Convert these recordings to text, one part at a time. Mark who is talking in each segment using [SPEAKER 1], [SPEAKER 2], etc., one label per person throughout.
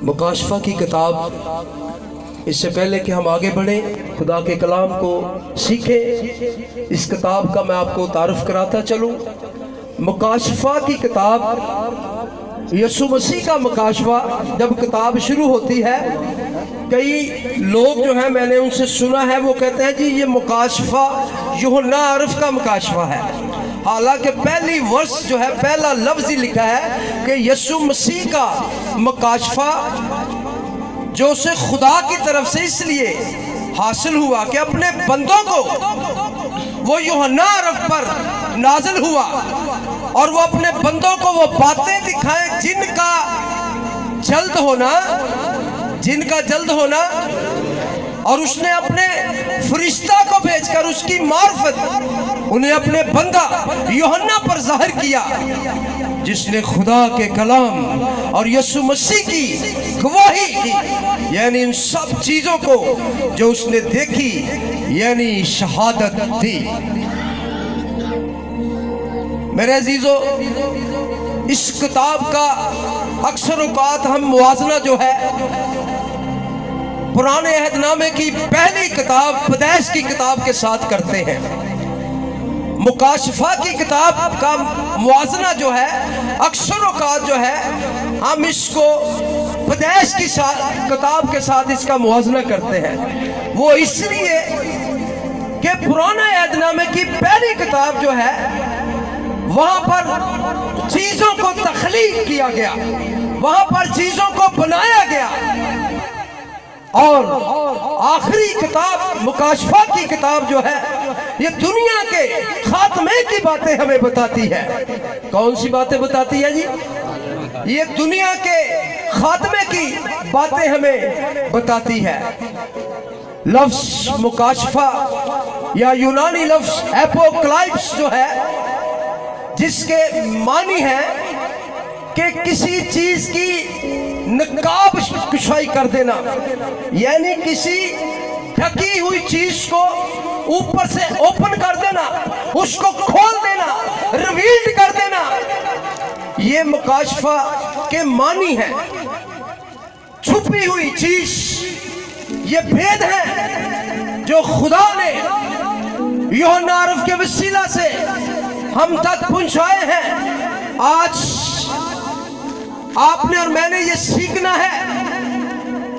[SPEAKER 1] मुकाशफा की किताब। इससे पहले कि हम आगे बढ़ें, खुदा के कलाम को सीखें, इस किताब का मैं आपको तारुफ कराता चलूँ। मुकाशफा की किताब, यीशु मसीह का मुकाशफा जब किताब शुरू होती है, कई लोग जो है मैंने उनसे सुना है, वो कहते हैं जी ये मुकाशफा यूहन्ना आरिफ का मुकाशफा है। हालांकि पहली वर्ष जो है, पहला लफ्ज़ ही लिखा है कि यीशु मसीह का मुकाशफा जो उसे खुदा की तरफ से इसलिए हासिल हुआ कि अपने बंदों को वो यूहन्ना आरिफ पर नाजिल हुआ और वो अपने बंदों को वो बातें दिखाएं जिनका जल्द होना, और उसने अपने फरिश्ता को भेजकर उसकी मार्फत उन्हें अपने बंदा यूहन्ना पर जाहिर किया, जिसने खुदा के कलाम और यीशु मसीह की गवाही की, यानी इन सब चीजों को जो उसने देखी, यानी शहादत दी। मेरे अजीजों, इस किताब का अक्सर औकात हम मुवाजना जो है पुराने अहदनामे की पहली किताब पैदाइश की किताब के साथ करते हैं। मुकाशफा की किताब का मुवाजना जो है अक्सर औकात जो है हम इसको पैदाइश की किताब के साथ इसका मुवाजना करते हैं। वो इसलिए कि पुराने अहदनामे की पहली किताब जो है वहां पर चीजों को तख्लीक किया गया, वहां पर चीजों को बनाया गया, और आखिरी किताब मुकाशफा की किताब जो है ये दुनिया के खात्मे की बातें हमें बताती है। कौन सी बातें बताती है जी? ये दुनिया के खात्मे की बातें हमें बताती है। लफ्ज मुकाशफा या यूनानी लफ्ज एपोकलिप्स जो है, जिसके मानी है कि किसी चीज की नकाब कुशाई कर देना, यानी किसी ढकी हुई चीज को ऊपर से ओपन कर देना, उसको खोल देना, रिवील्ड कर देना, ये मुकाशफा के मानी है। छुपी हुई चीज, ये भेद है जो खुदा ने यूहन्ना आरिफ के वसीला से हम तक पहुंचाए हैं। आज आपने और मैंने ये सीखना है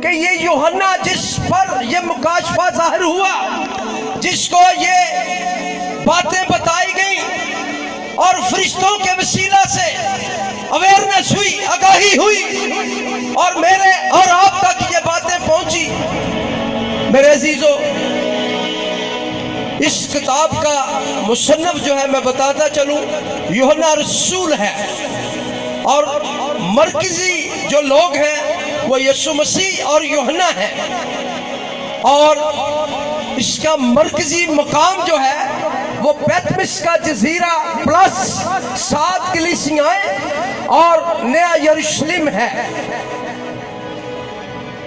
[SPEAKER 1] कि ये यूहन्ना जिस पर ये मुकाशफा जाहिर हुआ, जिसको ये बातें बताई गई और फरिश्तों के वसीला से अवेयरनेस हुई, आगाही हुई, और मेरे और आप तक ये बातें पहुंची। मेरे अजीजों, इस किताब का मुसन्नफ जो है मैं बताता चलूं, यूहन्ना रसूल है, और मरकजी जो लोग हैं वो यीशु मसीह और यूहन्ना है, और इसका मरकजी मकाम जो है वो बैतमिस का जजीरा प्लस 7 कलीसियाएं और नया यरूशलेम है।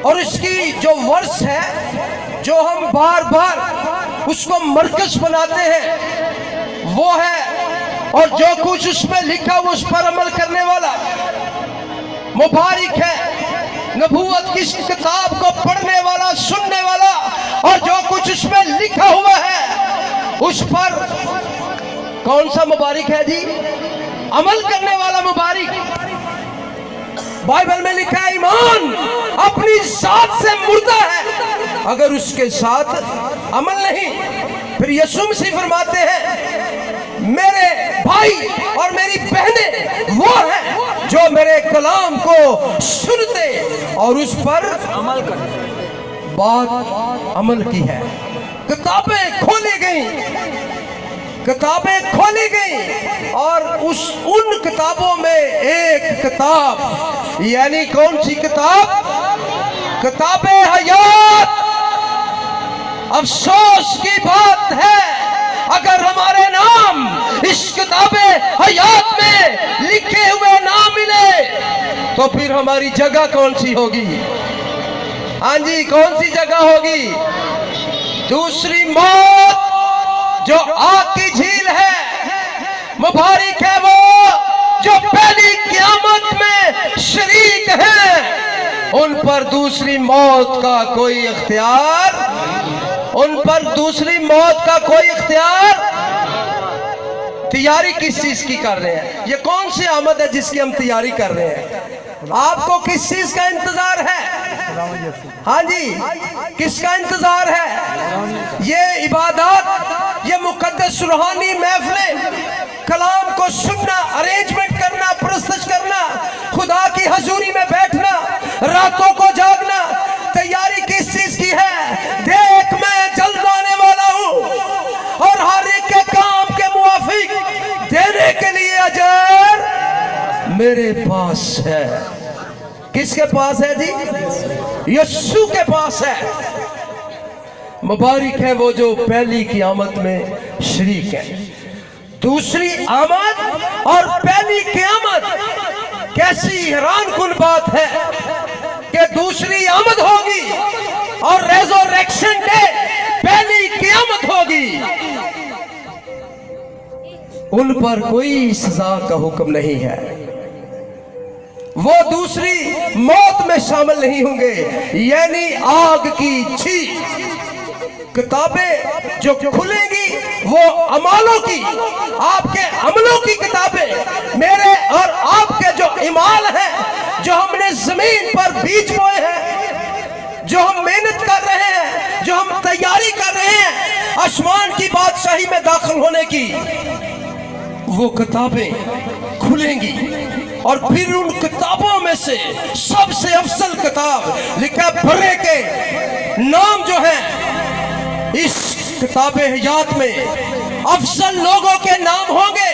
[SPEAKER 1] और इसकी जो वर्ष है जो हम बार बार उसको मरकज बनाते हैं वो है, और जो कुछ उसमें लिखा वो उस पर अमल करने वाला मुबारक है। नबूवत की किताब को पढ़ने वाला, सुनने वाला, और जो कुछ उसमें लिखा हुआ है उस पर कौन सा मुबारक है जी? अमल करने वाला मुबारक। बाइबल में लिखा है ईमान अपनी जात से मुर्दा है अगर उसके साथ अमल नहीं। फिर यीशु मसीह फरमाते हैं मेरे भाई और मेरी बहनें वो हैं जो मेरे कलाम को सुनते और उस पर अमल करते। बात अमल की है। किताबें खोली गई और उन किताबों में एक किताब, यानी कौन सी किताब? किताबे हयात। अफसोस की बात है अगर हमारे नाम इस किताबे हयात में लिखे हुए ना मिले तो फिर हमारी जगह कौन सी होगी? हाँ जी, कौन सी जगह होगी? दूसरी मौत जो आग की झील है। मुबारक है वो जो पहली क़यामत में शरीक है। उन पर दूसरी मौत का कोई इख्तियार, उन पर दूसरी मौत का कोई इख्तियार। तैयारी किस चीज की कर रहे हैं? ये कौन सी आमद है जिसकी हम तैयारी कर रहे हैं? आपको किस चीज का इंतजार है? हाँ जी, किसका इंतजार है? ये इबादत, ये मुकद्दस रूहानी महफिलें, कलाम को सुनना, अरेंजमेंट करना, प्रस्तुत करना, खुदा की हजूरी में बैठना, रातों को जागना, तैयारी किस चीज की है? देख मैं जल्द आने वाला हूं और हर एक के काम के मुआफिक देने के लिए अजर मेरे पास है। किसके पास है जी? यीशु के पास है। मुबारक है वो जो पहली क़यामत में शरीक है। दूसरी आमद और पहली क़यामत, कैसी हैरानकुन बात है कि दूसरी आमद होगी और रेज़रेक्शन डे पहली क़यामत होगी। उन पर कोई सजा का हुक्म नहीं है, वो दूसरी मौत में शामिल नहीं होंगे, यानी आग की छींक। किताबें जो खुलेंगी वो अमालों की, आपके अमलों की किताबें, मेरे और आपके जो इमाल हैं, जो हमने जमीन पर बीज बोए हैं, जो हम मेहनत कर रहे हैं, जो हम तैयारी कर रहे हैं आसमान की बादशाही में दाखिल होने की, वो किताबें खुलेंगी और फिर उन किताबों में से सबसे अफजल किताब लिखा बर्रे के नाम जो है, इस किताबे हयात में अफजल लोगों के नाम होंगे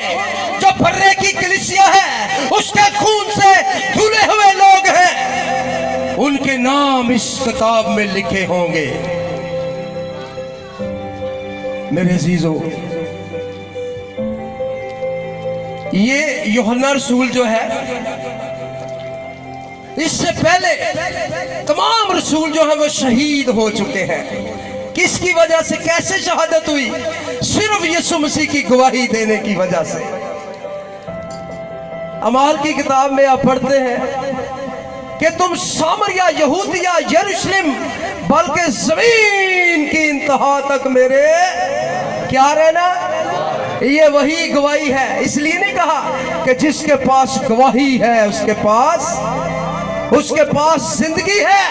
[SPEAKER 1] जो बर्रे की कलीसिया है, उसके खून से धुले हुए लोग हैं, उनके नाम इस किताब में लिखे होंगे। मेरे अजीजों, ये यूहन्ना रसूल जो है, इससे पहले तमाम रसूल जो है वो शहीद हो चुके हैं। किसकी वजह से, कैसे शहादत हुई? सिर्फ यीशु मसीह की गवाही देने की वजह से। अमाल की किताब में आप पढ़ते हैं कि तुम सामरिया, यहूदिया, यरूशलेम, बल्कि जमीन की इंतहा तक मेरे क्या रहना। ये वही गवाही है। इसलिए नहीं कहा कि जिसके पास गवाही है उसके पास जिंदगी है,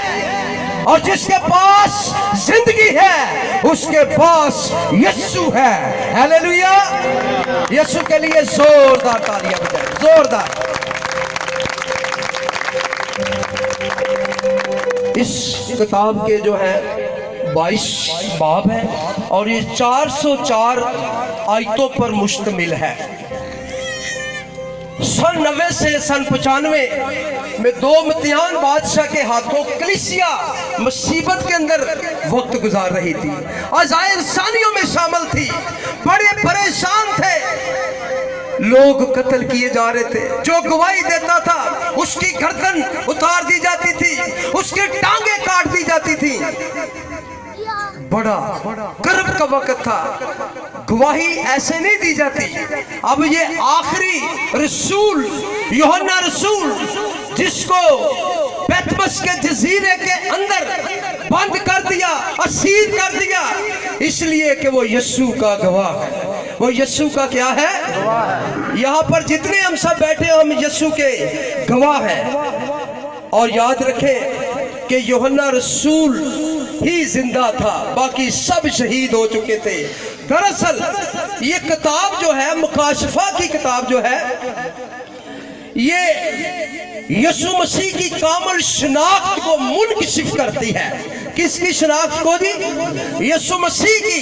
[SPEAKER 1] और जिसके पास जिंदगी है उसके पास यीशु है। हालेलुया! यीशु के लिए जोरदार तालियां बजाएं, जोरदार। इस किताब के जो है 22 बाब है और ये 404 आयतों पर मुश्तमिल है। सन 90 से सन 95 में दो मतियान बादशाह के हाथों कलीसिया मुसीबत के अंदर वक्त गुजार रही थी, अज़ायर सानियों में शामिल थी, बड़े परेशान थे, लोग कत्ल किए जा रहे थे। जो गवाही देता था उसकी गर्दन उतार दी जाती थी, उसकी टांगे काट दी जाती थी। बड़ा गर्व का वक्त था, गवाही ऐसे नहीं दी जाती। अब ये आखिरी रसूल यूहन्ना रसूल, जिसको पैतमस के जजीरे के अंदर बंद कर दिया, असीर कर दिया, इसलिए कि वो यीशु का गवाह है। वो यीशु का क्या है? यहाँ पर जितने हम सब बैठे हैं हम यीशु के गवाह हैं। और याद रखें कि यूहन्ना रसूल ही जिंदा था, बाकी सब शहीद हो चुके थे। दरअसल ये किताब जो है, मुकाशफा की किताब जो है, ये यीशु मसीह की कामिल शनाख्त को मुनकशिफ करती है। किसकी शनाख्त को जी? यीशु मसीह की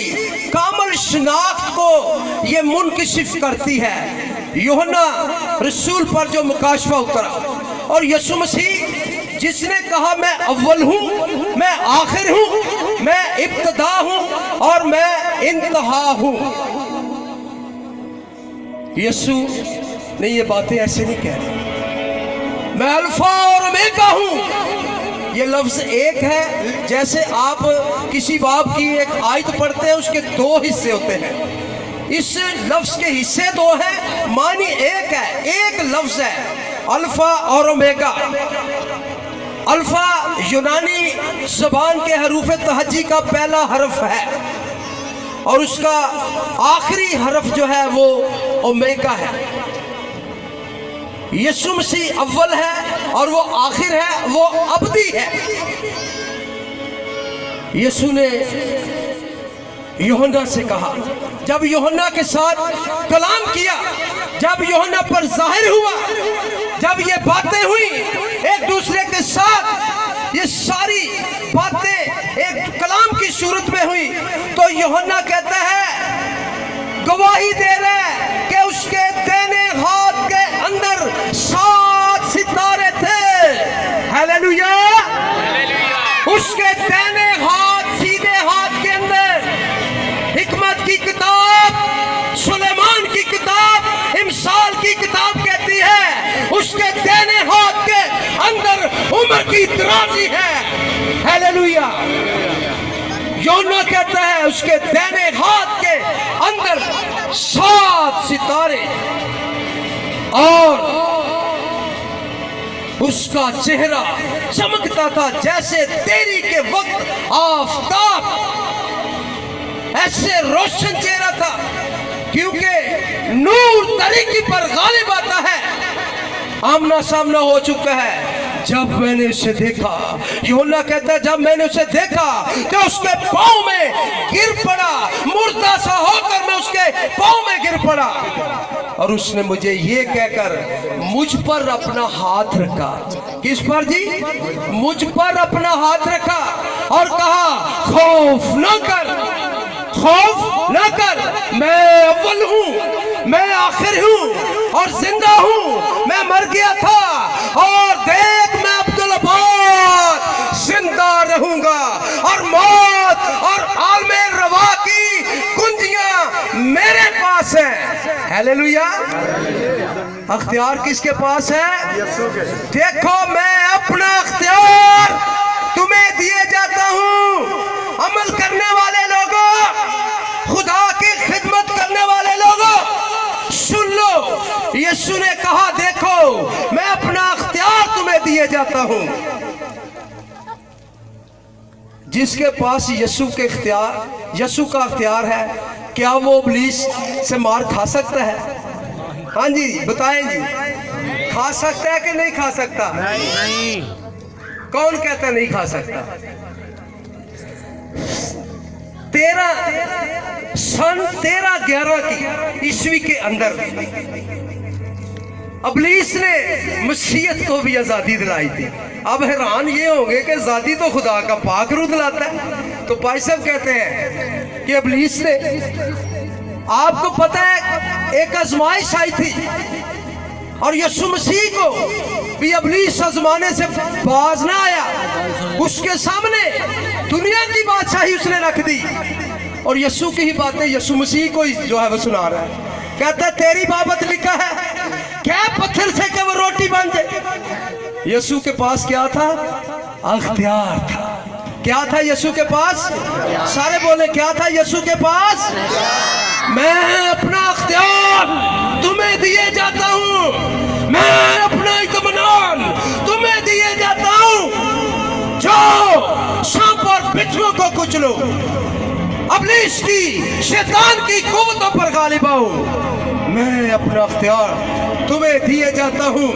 [SPEAKER 1] कामिल शनाख्त को ये मुनकशिफ करती है। यूहन्ना रसूल पर जो मुकाशफा उतरा, और यीशु मसीह जिसने कहा मैं अव्वल हूं, मैं आखिर हूं, मैं इब्तदा हूं और मैं इंतहा हूं। यीशु ने ये बातें ऐसे नहीं कह रहे, मैं अल्फा और ओमेगा हूं। ये लफ्ज एक है। जैसे आप किसी बाब की एक आयत पढ़ते हैं, उसके दो हिस्से होते हैं, इस लफ्ज के हिस्से दो हैं, मानी एक है। एक लफ्ज है अल्फा और ओमेगा, अल्फा यूनानी ज़बान के हरूफ तहज्जी का पहला हरफ है और उसका आखिरी हरफ जो है वो ओमेगा है। यीशु मसीह अव्वल है और वो आखिर है, वो अबदी है। यीशु ने यूहन्ना से कहा, जब यूहन्ना के साथ कलाम किया, जब यूहन्ना पर जाहिर हुआ, जब ये बातें हुई एक दूसरे के साथ, ये सारी बातें एक कलाम की सूरत में हुई, तो यूहन्ना कहता है, गवाही दे रहा है कि उसके दाहिने हाथ के अंदर 7 सितारे थे। हालेलुया। उसके दाहिने हाथ, सीधे हाथ के अंदर हिकमत की किताब, सुलेमान की किताब, इमसाल की किताब कहती है उसके दाहिने हाथ के अंदर उम्र की तराजी है। हालेलुया। यूहन्ना कहता है उसके दाहिने हाथ के अंदर 7 सितारे और उसका चेहरा चमकता था जैसे देरी के वक्त आफताब। ऐसे रोशन चेहरा था क्योंकि नूर तरीकी पर गालिब आता है। आमना सामना हो चुका है। जब मैंने उसे देखा, यूहन्ना कहता है, जब मैंने उसे देखा तो उसके पांव में गिर पड़ा, मुर्दा सा होकर मैं उसके पांव में गिर पड़ा और उसने मुझे ये कहकर मुझ पर अपना हाथ रखा। किस पर जी? मुझ पर अपना हाथ रखा और कहा, खौफ न कर, खौफ न कर, मैं अव्वल हूँ, मैं आखिर हूँ और जिंदा हूँ। मैं मर गया था और देख मैं अब्दुल अब्बाद जिंदा रहूंगा और मौत और आलमे रवा की कुंजियां मेरे पास है। हालेलुया। अख्तियार किसके पास है? देखो मैं अपना अख्तियार तुम्हें दिए जाता हूँ। अमल करने वाले लोगों, खुदा की खिदमत करने वाले लोगों, सुन लो। यीशु ने कहा, देखो मैं अपना अख्तियार तुम्हें दिए जाता हूं। जिसके पास यीशु के अख्तियार, यीशु का अख्तियार है, क्या वो इब्लीस से मार खा सकता है? हाँ जी बताएं जी, खा सकता है कि नहीं खा सकता? नहीं। कौन कहता नहीं खा सकता? 1311 की ईस्वी के अंदर इब्लीस ने मसीहत को भी आजादी दिलाई थी। अब हैरान ये होंगे कि आजादी तो खुदा का पाक रूह दिलाता है। तो भाई साहब कहते हैं कि इब्लीस ने, आपको पता है एक आजमाइश आई थी और यीशु मसीह को भी इब्लीस आजमाने से बाज ना आया। उसके सामने दुनिया की बादशाही उसने रख दी और यीशु की ही बातें यीशु मसीह को ही जो है वो सुना रहा है। कहता तेरी बाबत लिखा है क्या पत्थर से कि वो रोटी बन जाए। यीशु के पास क्या था? अख्तियार था। क्या था यीशु के पास? सारे बोले क्या था यीशु के पास? मैं अपना अख्तियार तुम्हें दिए जाता हूँ, मैं अपना इत्मीनान तुम्हें दिए जाता हूँ। जो सांप और बिच्छुओं को कुचलो, इब्लीस की शैतान की कुव्वतों पर गालिब आओ। मैं अपना अख्तियार तुम्हें दिए जाता हूँ।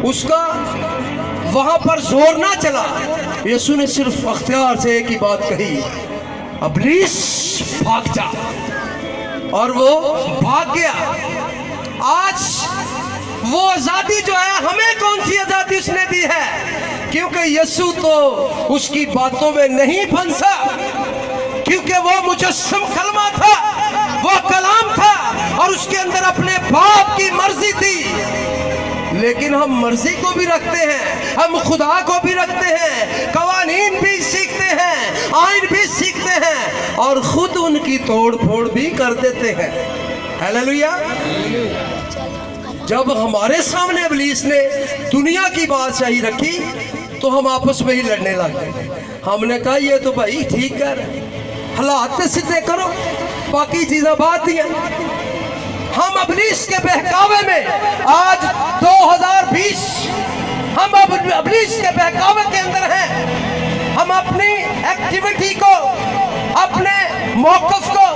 [SPEAKER 1] उसका वहां पर जोर ना चला। यीशु ने सिर्फ अख्तियार से एक ही बात कही, इब्लीस भाग जा, और वो भाग गया। आज वो आजादी जो है, हमें कौन सी आजादी उसने दी है? क्योंकि यीशु तो उसकी बातों में नहीं फंसा, क्योंकि वो मुजस्सम कलमा था, वो कलाम था और उसके अंदर अपने बाप की मर्जी थी। लेकिन हम मर्जी को भी रखते हैं, हम खुदा को भी रखते हैं, कवानीन भी सीखते हैं, आइन भी सीखते हैं और खुद उनकी तोड़ फोड़ भी कर देते हैं। हालेलुया। जब हमारे सामने इब्लीस ने दुनिया की बादशाही रखी तो हम आपस में ही लड़ने लगे। हमने कहा ये तो भाई ठीक कर, हालात सीधे करो, बाकी चीजें बात ही है। हम इब्लीस के बहकावे में आज 2020 हम अब इब्लीस के बहकावे के अंदर हैं। हम अपनी एक्टिविटी को, अपने मौकफ को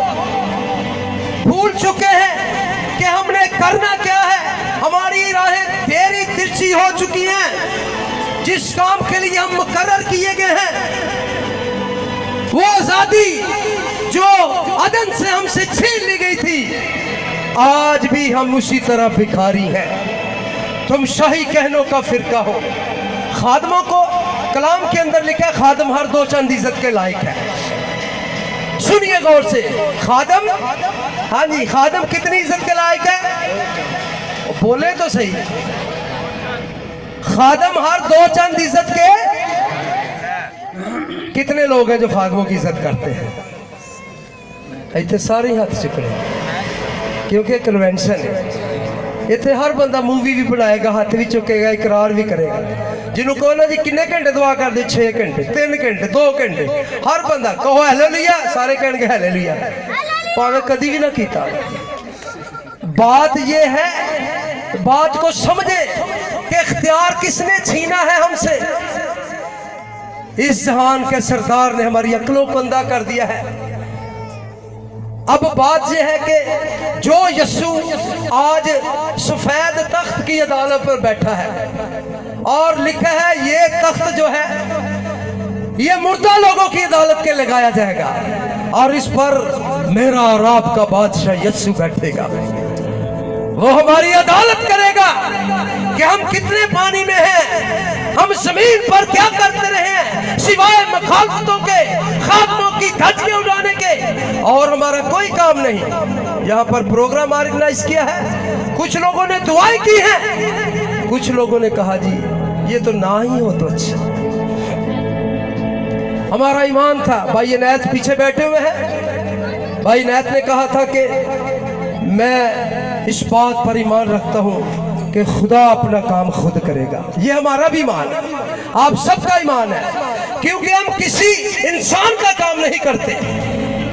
[SPEAKER 1] भूल चुके हैं कि हमने करना क्या है। हमारी राहें टेढ़ी तिरछी हो चुकी हैं। जिस काम के लिए हम मुकर्रर किए गए हैं, वो आजादी जो अदन से हमसे छीन ली गई थी, आज भी हम उसी तरह भिखारी हैं। तुम शाही कहनों का फिरका हो। खादमों को कलाम के अंदर लिखा है, खादम हर दो चंद इज्जत के लायक है। सुनिए गौर से, खादम, हाँ जी, खादम कितनी इज्जत के लायक है? बोले तो सही। खादम हर दो चंद इज्जत के, कितने लोग हैं जो खादमों की इज्जत करते हैं? इतने सारे हाथ चुकड़े, क्योंकि कन्वेंशन है। इतने हर बंदा मूवी भी बनाएगा, हाथ भी चुकेगा, इकरार भी करेगा। जिन्होंने कहो ना जी किन्ने घंटे दुआ कर दे, 6 घंटे, 3 घंटे, 2 घंटे, हर बंदा कहो हालेलुया, सारे कहेंगे हालेलुया, भावे कभी भी ना कीता। बात ये है, बात को समझे कि इख्तियार किसने छीना है हमसे। इस जहान के सरदार ने हमारी अक्लों को अंधा कर दिया है। अब बात यह है कि जो यस्सु आज सफेद तख्त की अदालत पर बैठा है और लिखा है ये तख्त जो है ये मुर्दा लोगों की अदालत के लगाया जाएगा और इस पर मेरा और आपका बादशाह यस्सु बैठेगा। वो हमारी अदालत करेगा कि हम कितने पानी में हैं, हम जमीन पर क्या करते रहे हैं सिवाय मखालफतों के, खादमों की धज्जियां उड़ाने के, और हमारा कोई काम नहीं। यहाँ पर प्रोग्राम ऑर्गेनाइज किया है, कुछ लोगों ने दुआएं की हैं, कुछ लोगों ने कहा जी ये तो ना ही हो तो अच्छा। हमारा ईमान था, भाई इनायत पीछे बैठे हुए हैं, भाई इनायत ने कहा था कि मैं इस बात पर ईमान रखता हूँ कि खुदा अपना काम खुद करेगा। ये हमारा भी ईमान है, आप सबका ईमान है, क्योंकि हम किसी इंसान का काम नहीं करते।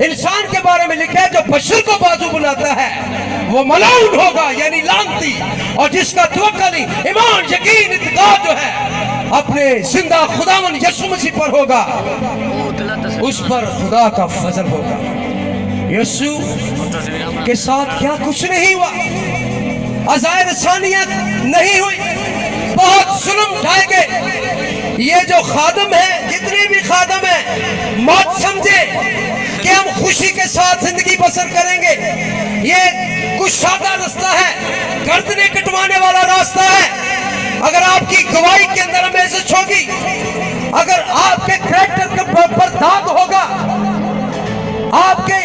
[SPEAKER 1] इंसान के बारे में लिखा है जो बशर को बाजू बनाता है वो मलाउन होगा, यानी लानती, और जिसका तवक्कुल ईमान यकीन इत्तेकाद जो है अपने जिंदा खुदावन यीशु मसीह पर होगा, उस पर खुदा का फजल होगा। यीशु के साथ क्या कुछ नहीं हुआ, अज़ायर सानियत नहीं हुई, बहुत जुल्म ढाए गए। ये जो खादम है, जितने भी खादम है, मौत समझे कि हम खुशी के साथ जिंदगी बसर करेंगे। ये कुशादा रास्ता है, गर्दनें कटवाने वाला रास्ता है। अगर आपकी गवाही के अंदर हमेशा होगी, अगर आपके कैरेक्टर के पर दाग होगा, आपके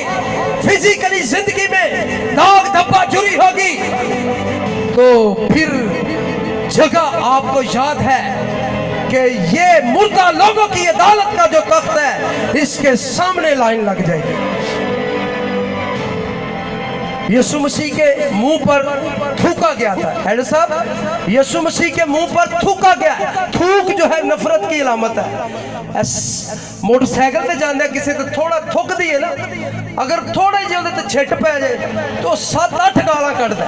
[SPEAKER 1] फिजिकली जिंदगी में दाग धब्बा जुड़ी होगी, तो फिर जगह आपको याद है कि ये मुर्दा लोगों की अदालत का जो तख्त है, इसके सामने लाइन लग जाएगी। यीशु मसीह के मुंह पर थूका गया था, हेड साहब, यीशु मसीह के मुंह पर थूका गया। थूक जो है नफरत की अलामत है। मोटरसाइकिल से जाने किसी तो थोड़ा थुक दिए ना, अगर थोड़ा जी तो छिट पै जाए तो 7-8 गाला कट दे।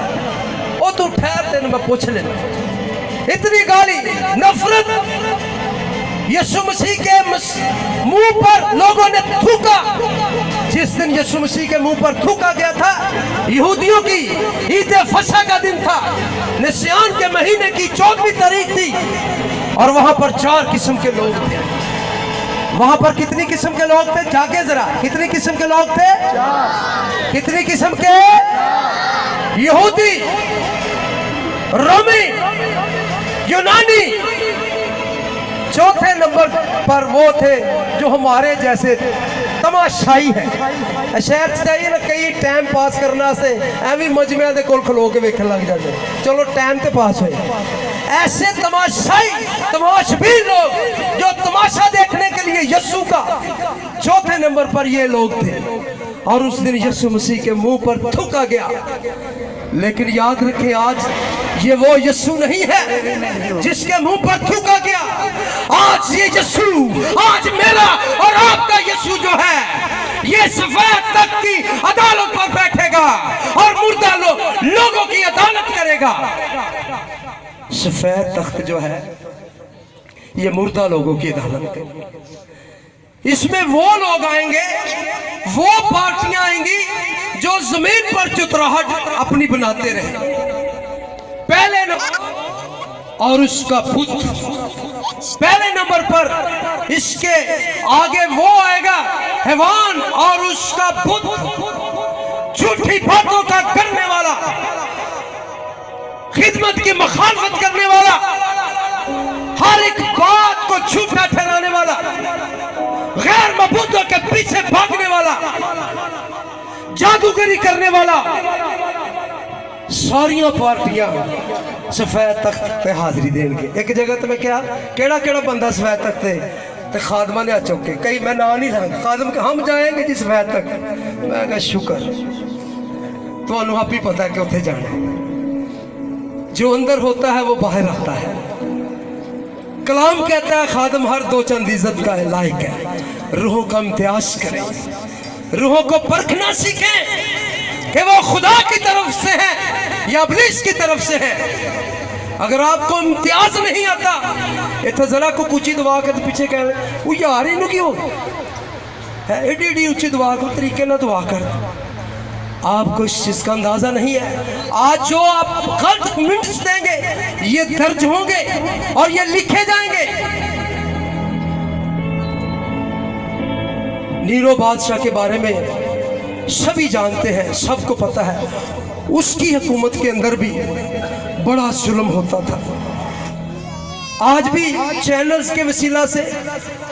[SPEAKER 1] ओ तू ठहर, तेन मैं पूछ लेना, इतनी गाली नफरत यीशु मसीह के मुंह पर लोगों ने थूका। जिस दिन यीशु मसीह के मुंह पर थूका गया था, यहूदियों की ईद फसह का दिन था, निस्यान के महीने की 14वीं तारीख थी, और वहां पर 4 किस्म के लोग थे। वहां पर कितनी किस्म के लोग थे? जाके जरा, कितनी किस्म के लोग थे? कितनी किस्म के? यहूदी, रोमी, यूनानी। चौथे नंबर पर वो थे जो हमारे जैसे तमाशाई है। शहर चाहिए ना कई टाइम पास करना से एवं मजमे के कोल खलो के वेखन लग जाते, चलो टाइम तो पास हो। ऐसे तमाशाई तमाशबीन लोग जो तमाशा देखने के लिए यीशु का, चौथे नंबर पर ये लोग थे। और उस दिन यीशु मसीह के मुंह पर थूका गया। लेकिन याद रखें, आज ये वो यीशु नहीं है जिसके मुंह पर थूका गया। आज ये यीशु, आज मेरा और आपका यीशु जो है, ये सफेद तख्त की अदालत पर बैठेगा और मुर्दा लोगों की अदालत करेगा। सफेद तख्त जो है ये मुर्दा लोगों की अदालत है। इसमें वो लोग आएंगे, वो पार्टियां आएंगी जो जमीन पर चुतराहट अपनी बनाते रहे। पहले नंबर और उसका पुत्र, पहले नंबर पर इसके आगे वो आएगा हैवान और उसका पुत्र, झूठी बातों का करने वाला, खिदमत की मुखालफत करने वाला, हर एक बात को झूठा ठहराने वाला, गैर मबूदों के पीछे भागने वाला, जादूगरी करने वाला। सारियां पार्टियां सफेद तख्त पे हाजिरी देंगे। एक जगह तो मैं क्या केड़ा केड़ा बंदा सफेद तख्त ते खादमा ने चौके कई मैं ना नहीं लांगा खादम के हम जाएंगे जी सफेद तख्त। मैं कहा शुक्र तो आप ही पता है कि उत्थे जाना। जो अंदर होता है वो बाहर आता है। कलाम कहता है खादम हर दो चंद इज्जत का लायक है। रूहों का इम्तियाज करें, रूहों को परखना सीखें कि वो खुदा की तरफ से है या इब्लीस की तरफ से है। अगर आपको इम्तियाज नहीं आता इतना जरा को कुछ दुआ कर पीछे कह वो यार इनू क्यों है एडी एडी उच्ची दुआ को तरीके ना दुआ कर। आपको इस चीज का अंदाजा नहीं है। आज जो आप गलत कमेंट्स देंगे ये दर्ज होंगे और ये लिखे जाएंगे। नीरो बादशाह के बारे में सभी जानते हैं, सबको पता है। उसकी हुकूमत के अंदर भी बड़ा जुल्म होता था। आज भी चैनल्स के वसीला से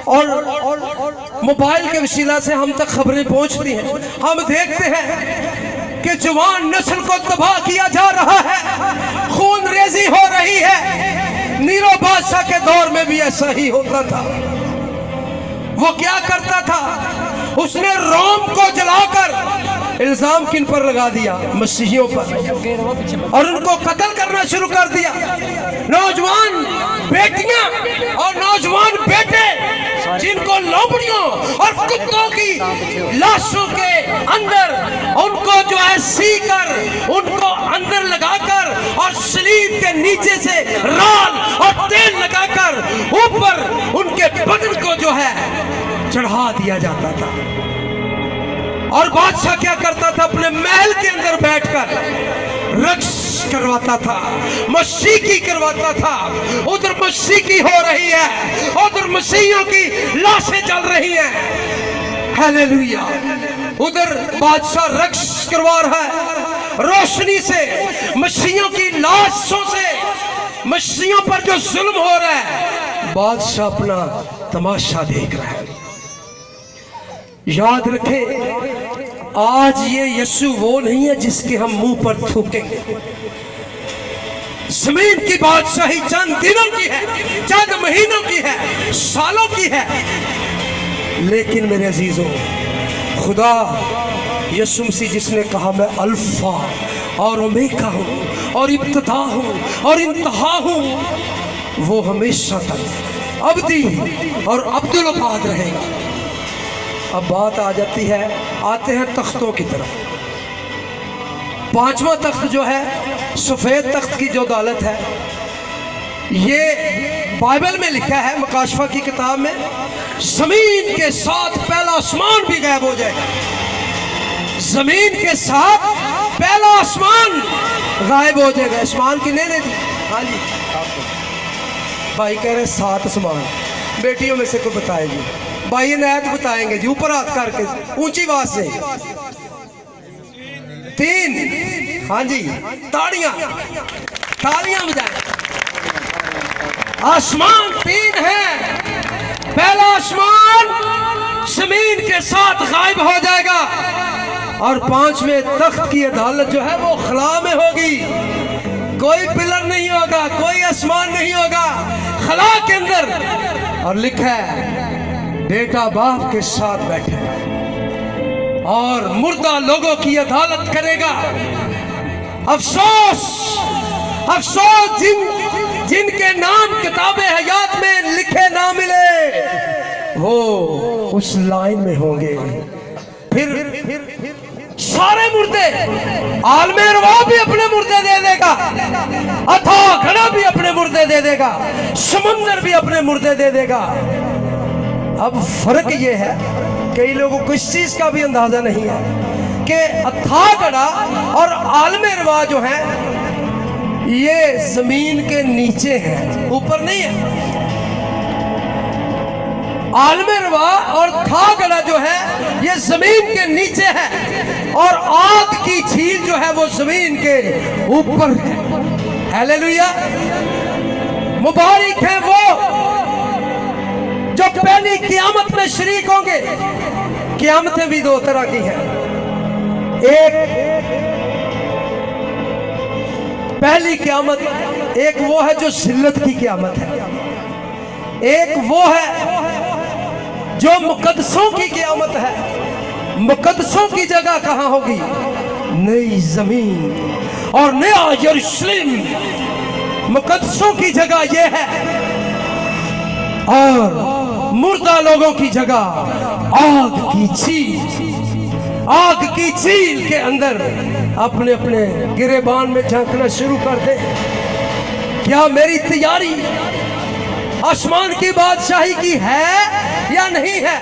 [SPEAKER 1] और मोबाइल के वसीला से हम तक खबरें पहुंचती हैं। हम देखते हैं कि जवान नस्ल को तबाह किया जा रहा है, खून रेजी हो रही है। नीरो बादशाह के दौर में भी ऐसा ही होता था। वो क्या करता था, उसने रोम को जलाकर इल्जाम किन पर लगा दिया, मसीहियों पर, और उनको कत्ल करना शुरू कर दिया। नौजवान बेटियां और नौजवान बेटे जिनको लोमड़ियों और कुत्तों की लाशों के अंदर उनको जो है सी कर उनको अंदर लगाकर और सलीब के नीचे से राल और तेल लगाकर ऊपर उनके बदन को जो है चढ़ा दिया जाता था। और बादशाह क्या करता था, अपने महल के अंदर बैठकर रक्स करवाता था, मौसीकी करवाता था। उधर मौसीकी हो रही है, उधर मसीहियों की लाशें जल रही हैं। हालेलुया। उधर बादशाह रक्स करवा रहा है, रोशनी से, मसीहियों की लाशों से, मसीहियों पर जो जुल्म हो रहा है, बादशाह अपना तमाशा देख रहा है। याद रखें, आज ये यीशु वो नहीं है जिसके हम मुंह पर थूकेंगे। जमीन की बादशाही चंद दिनों की है, चंद महीनों की है, सालों की है। लेकिन मेरे अजीजों, खुदा यीशु मसीह जिसने कहा मैं अल्फा और ओमेगा हूँ और इब्तिदा हूँ और इंतहा हूँ, वो हमेशा तक अब्दी और अब्दुल बाद रहेगा। अब बात आ जाती है, आते हैं तख्तों की तरफ। पांचवा तख्त जो है, सफेद तख्त की जो अदालत है, ये बाइबल में लिखा है, मुकाशफा की किताब में, जमीन के साथ पहला आसमान भी गायब हो जाएगा। जमीन के साथ पहला आसमान गायब हो जाएगा। आसमान की नहीं दी, हाँ जी भाई कह रहे 7 आसमान। बेटियों में से कोई बताएगी, भाई नायत बताएंगे जी, ऊपर हाथ करके ऊंची आवाज से। 3, हाँ जी, ताड़ियां बजाएं। आसमान 3 है। पहला आसमान जमीन के साथ गायब हो जाएगा और 5वें तख्त की अदालत जो है वो खला में होगी। कोई पिलर नहीं होगा, कोई आसमान नहीं होगा, खला के अंदर। और लिखा है बेटा बाप के साथ बैठे और मुर्दा लोगों की अदालत करेगा। अफसोस अफसोस जिनके नाम किताबे हयात में लिखे ना मिले, वो उस लाइन में होंगे। फिर सारे मुर्दे, आलमे रवा भी अपने मुर्दे दे देगा, अथाह घड़ा भी अपने मुर्दे दे देगा, समंदर भी अपने मुर्दे दे देगा। अब फर्क ये है, कई लोगों को इस चीज का भी अंदाजा नहीं है कि अथाह घड़ा और आलमे रवा जो है ये जमीन के नीचे है, ऊपर नहीं है। आलमे रवा और था गड़ा जो है ये जमीन के नीचे है, और आग की झील जो है वो जमीन के ऊपर है। हालेलुया। मुबारक है वो जो पहली क़यामत में शरीक होंगे। क़यामतें भी दो तरह की हैं। एक पहली क़यामत, एक वो है जो जिल्लत की क़यामत है, एक वो है जो मुकद्दसों की क़यामत है। मुकद्दसों की जगह कहाँ होगी? नई जमीन और नया यरूशलेम मुकद्दसों की जगह ये है, और मुर्दा लोगों की जगह आग की झील। आग की झील के अंदर अपने अपने गिरेबान में झांकना शुरू कर दे। क्या मेरी तैयारी आसमान की बादशाही की है या नहीं है?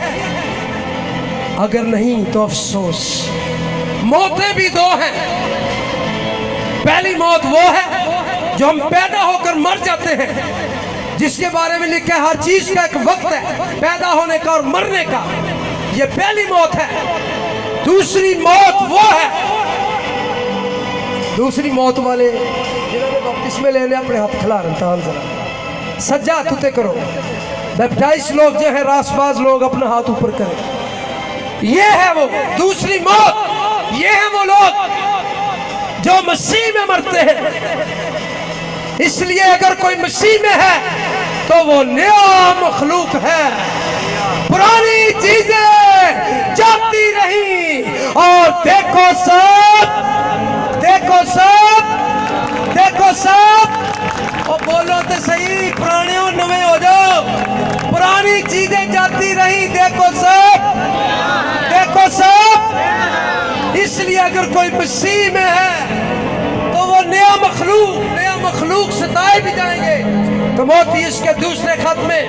[SPEAKER 1] अगर नहीं तो अफसोस। मौतें भी दो हैं। पहली मौत वो है जो हम पैदा होकर मर जाते हैं, जिसके बारे में लिखा है हर चीज का एक वक्त है, पैदा होने का और मरने का। ये पहली मौत है। दूसरी मौत वो है, दूसरी मौत वाले जिन्होंने बपतिस्मे लेने अपने हाथ खिला रहा जरा सज्जा तुते करो। बैप्टाइज लोग जो है, रासबाज लोग अपना हाथ ऊपर करें। ये है वो दूसरी मौत। ये है वो लोग जो मसीह में मरते हैं। इसलिए अगर कोई मसीह में है तो वो नया मखलूक है। पुरानी चीजें जाती रही और देखो सब, देखो सब, देखो सब। और बोलो तो सही, पुराने और नवे हो जाओ। पुरानी चीजें जाती रही, देखो सब, देखो सब। इसलिए अगर कोई मसीह में है तो वो नया मखलूक सताए भी जाएंगे। तो तीमुथियुस के दूसरे खत में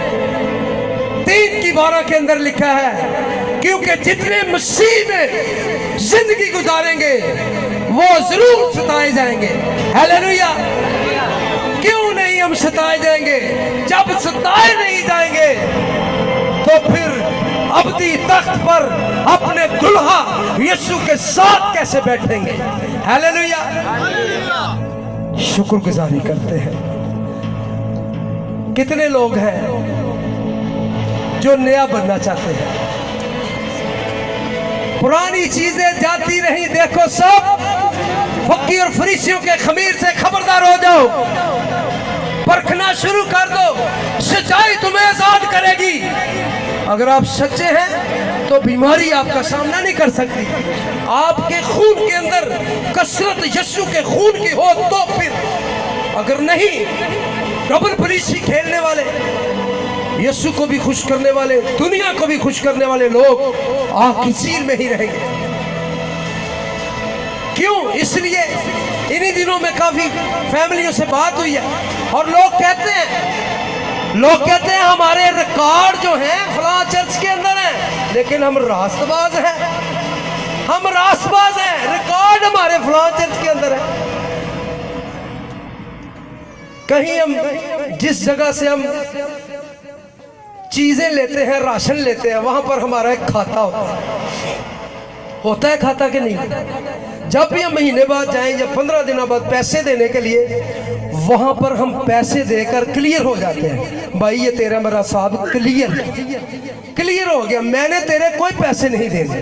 [SPEAKER 1] 3:12 के अंदर लिखा है, क्योंकि जितने मसीह में जिंदगी गुजारेंगे वो जरूर सताए जाएंगे। हालेलुया। क्यों नहीं हम सताए जाएंगे? जब सताए नहीं जाएंगे तो फिर अब्दी तख्त पर अपने दुल्हा यीशु के साथ कैसे बैठेंगे? हालेलुया। शुक्रगुजारी करते हैं। कितने लोग हैं जो नया बनना चाहते हैं? पुरानी चीजें जाती रही, देखो सब। फक्की और फरीसियों के खमीर से खबरदार हो जाओ। परखना शुरू कर दो, सच्चाई तुम्हें आजाद करेगी। अगर आप सच्चे हैं तो बीमारी आपका सामना नहीं कर सकती। आपके खून के अंदर कसरत यीशु के खून की हो तो फिर, अगर नहीं, डबल परीक्षी खेलने वाले, यीशु को भी खुश करने वाले, दुनिया को भी खुश करने वाले लोग आग की झील में ही रहेंगे। क्यों? इसलिए इन्हीं दिनों में काफी फैमिलियों से बात हुई है और लोग कहते हैं हमारे रिकॉर्ड जो हैं फलां चर्च के अंदर हैं, लेकिन हम रास्तबाज हैं। हम रास्तबाज हैं, रिकॉर्ड हमारे फलां चर्च के अंदर है। कहीं हम जिस जगह से हम चीजें लेते हैं, राशन लेते हैं, वहां पर हमारा एक खाता होता है खाता कि नहीं? जब भी हम महीने बाद जाएं या 15 दिनों बाद पैसे देने के लिए, वहां पर हम पैसे देकर क्लियर हो जाते हैं। भाई ये तेरा मेरा साहब क्लियर हो गया, मैंने तेरे कोई पैसे नहीं देने।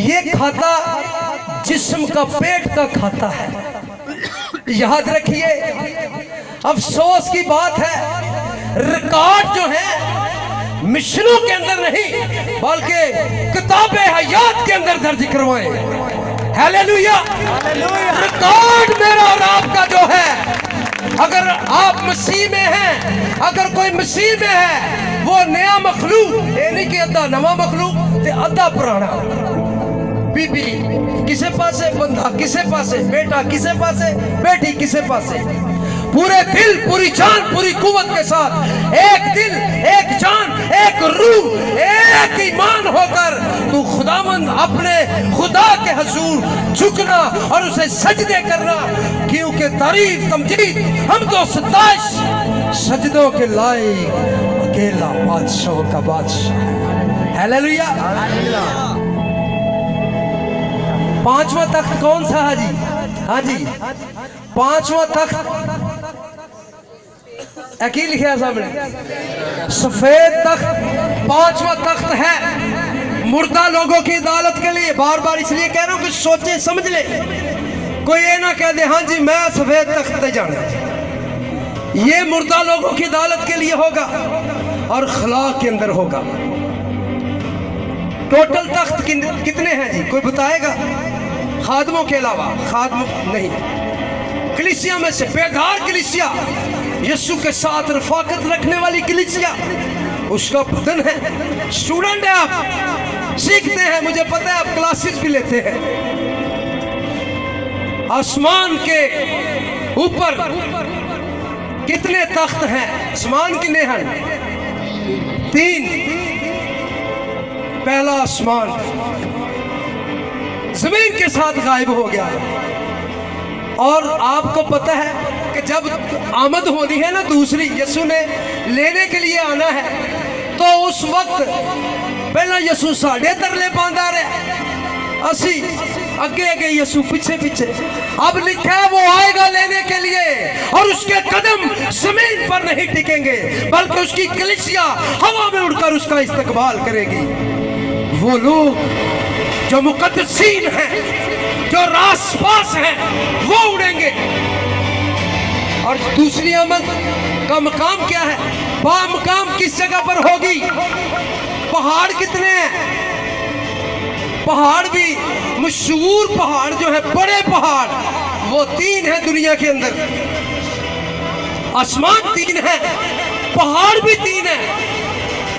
[SPEAKER 1] ये खाता जिस्म का, पेट का खाता है। याद रखिए, अफसोस की बात है, रिकॉर्ड जो है मिशनों के अंदर नहीं बल्कि किताबे हयात के अंदर दर्ज करवाएं। हालेलुया। रिकॉर्ड मेरा और आपका जो है, अगर आप मसीह में हैं, अगर कोई मसीह में है, वो नया मखलूक, यानी कि अद्धा नवा मखलूक ते अद्धा पुराना। बीबी किसे पास है, बंधा किसे पास है, बेटा किसे पास है, बेटी किसे पास है। पूरे दिल, पूरी जान, पूरी कुव्वत के साथ एक दिल, एक जान, एक रूह, एक ईमान होकर तू खुदावंद अपने खुदा के हुजूर झुकना और उसे सजदे करना, क्योंकि तारीफ तमजीद हमद और सताइश सजदों के लायक अकेला बादशाह का बादशाह। हालेलुया। पांचवा तख्त कौन सा है जी? हाँ जी, पांचवा तख्त एक ही लिखा सामने, सफेद तख्त। पांचवा तख्त है मुर्दा लोगों की अदालत के लिए। बार बार इसलिए कह रहा हूं कि सोचे समझ ले, कोई ये ना कह दे हाँ जी मैं सफेद तख्त पे जाना। ये मुर्दा लोगों की अदालत के लिए होगा और खला के अंदर होगा। टोटल तख्त कितने हैं जी, कोई बताएगा? खादमों के अलावा, खादम नहीं, कलीसिया में से बेदार कलीसिया, यीशु के साथ रफाकत रखने वाली कलीसिया, उसका बदन है। स्टूडेंट है आप, सीखते हैं, मुझे पता है आप क्लासेस भी लेते हैं। आसमान के ऊपर कितने तख्त हैं? आसमान कितने हैं? 3। पहला आसमान जमीन के साथ गायब हो गया। और आपको पता है कि जब आमद होनी है ना दूसरी, यीशु ने लेने के लिए आना है, तो उस वक्त पहला यीशु साढ़े तरले पांदा रहे, असी अगे अगे यीशु पीछे पीछे। अब लिखा है वो आएगा लेने के लिए और उसके कदम जमीन पर नहीं टिकेंगे, बल्कि उसकी कलीसिया हवा में उड़कर उसका इस्तकबाल करेगी। वो लोग जो मुकद्दसीन हैं, जो रास पास हैं, वो उड़ेंगे। और दूसरी आमद का मकाम क्या है? बामकाम किस जगह पर होगी? पहाड़ कितने हैं? पहाड़ भी मशहूर पहाड़ जो है, बड़े पहाड़, वो 3 हैं दुनिया के अंदर। आसमान 3 है, पहाड़ भी 3 है।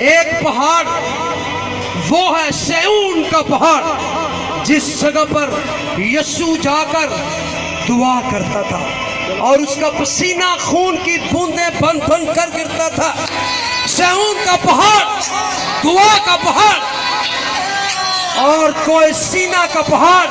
[SPEAKER 1] एक पहाड़ वो है सेऊन का पहाड़, जिस जगह पर यीशु जाकर दुआ करता था और उसका पसीना खून की बूंदें बन बन कर गिरता था। सेऊन का पहाड़, दुआ का पहाड़, और कोई सीना का पहाड़।